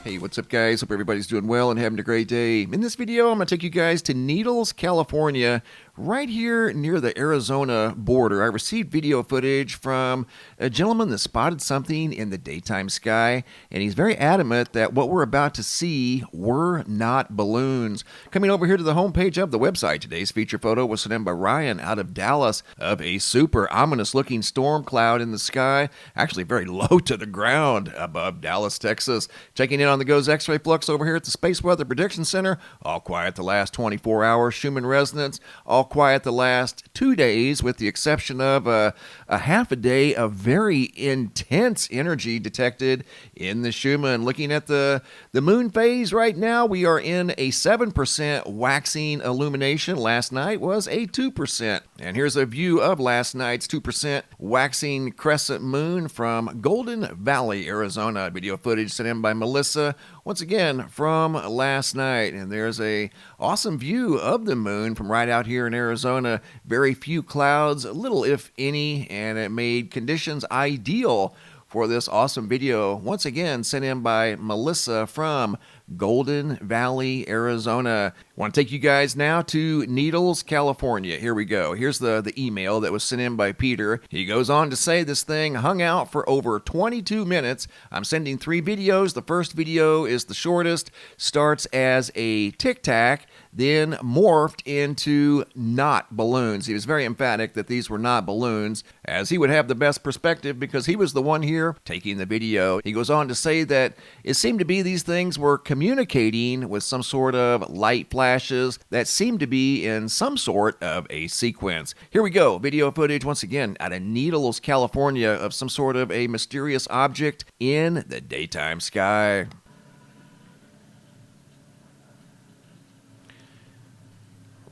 Hey, what's up guys? Hope everybody's doing well and having a great day. In this video, I'm going to take you guys to Needles, California, right here near the Arizona border. I received video footage from a gentleman that spotted something in the daytime sky, and he's very adamant that what we're about to see were not balloons. Coming over here to the homepage of the website, today's feature photo was sent in by Ryan out of Dallas of a super ominous looking storm cloud in the sky, actually very low to the ground above Dallas, Texas. Checking in on the GOES X-ray flux over here at the Space Weather Prediction Center. All quiet the last 24 hours. Schumann resonance, all quiet the last 2 days, with the exception of a half a day of very intense energy detected in the Schumann. Looking at the moon phase right now, we are in a 7% waxing illumination. Last night was a 2%. And here's a view of last night's 2% waxing crescent moon from Golden Valley, Arizona. Video footage sent in by Melissa, once again from last night. And there's a awesome view of the moon from right out here in Arizona. Very few clouds, little if any, and it made conditions ideal for this awesome video, once again sent in by Melissa from Golden Valley, Arizona. I want to take you guys now to Needles, California. Here we go. Here's the email that was sent in by Peter. He goes on to say this thing hung out for over 22 minutes. I'm sending 3 videos. The first video is the shortest, starts as a tic-tac, then morphed into not balloons. He was very emphatic that these were not balloons, as he would have the best perspective because he was the one here taking the video. He goes on to say that it seemed to be these things were communicating with some sort of light flashes that seemed to be in some sort of a sequence. Here we go. Video footage once again out of Needles, California, of some sort of a mysterious object in the daytime sky.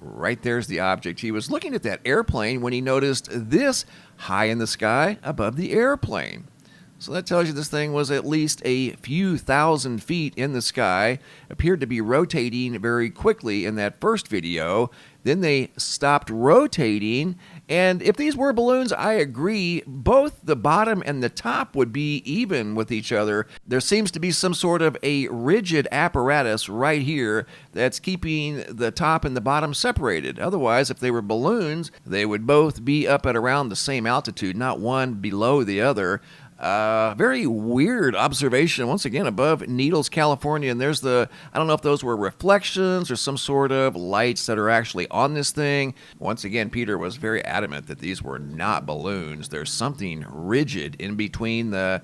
Right there's the object. He was looking at that airplane when he noticed this high in the sky above the airplane. So that tells you this thing was at least a few thousand feet in the sky, appeared to be rotating very quickly in that first video. Then they stopped rotating, and if these were balloons, I agree, both the bottom and the top would be even with each other. There seems to be some sort of a rigid apparatus right here that's keeping the top and the bottom separated. Otherwise, if they were balloons, they would both be up at around the same altitude, not one below the other. Very weird observation, once again, above Needles, California. And there's I don't know if those were reflections or some sort of lights that are actually on this thing. Once again, Peter was very adamant that these were not balloons. There's something rigid in between the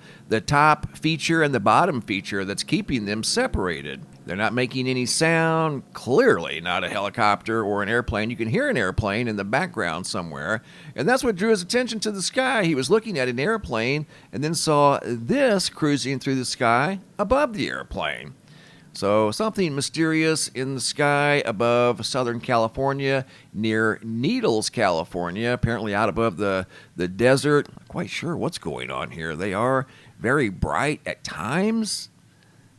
top feature and the bottom feature that's keeping them separated. They're not making any sound. Clearly not a helicopter or an airplane. You can hear an airplane in the background somewhere. And that's what drew his attention to the sky. He was looking at an airplane and then saw this cruising through the sky above the airplane. So something mysterious in the sky above Southern California, near Needles, California, apparently out above the desert. Not quite sure what's going on here. They are very bright at times.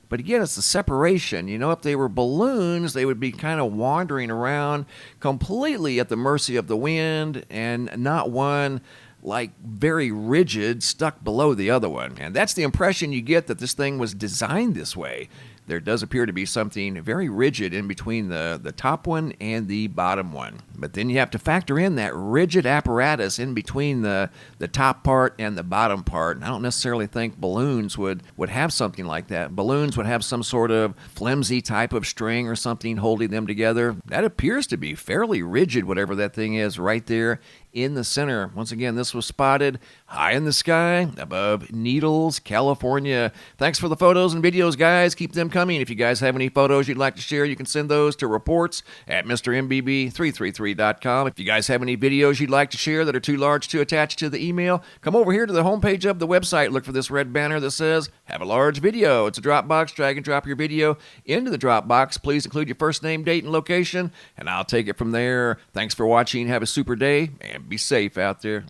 But again, it's the separation. You know, if they were balloons, they would be kind of wandering around completely at the mercy of the wind, and not one like very rigid stuck below the other one. And that's the impression you get, that this thing was designed this way. There does appear to be something very rigid in between the top one and the bottom one. But then you have to factor in that rigid apparatus in between the top part and the bottom part. And I don't necessarily think balloons would have something like that. Balloons would have some sort of flimsy type of string or something holding them together. That appears to be fairly rigid, whatever that thing is right there in the center. Once again, this was spotted high in the sky above Needles, California. Thanks for the photos and videos, guys. Keep them coming. If you guys have any photos you'd like to share, you can send those to reports at MrMBB333.com. If you guys have any videos you'd like to share that are too large to attach to the email, come over here to the homepage of the website. Look for this red banner that says, "Have a large video." It's a Dropbox. Drag and drop your video into the Dropbox. Please include your first name, date, and location, and I'll take it from there. Thanks for watching. Have a super day, and be safe out there.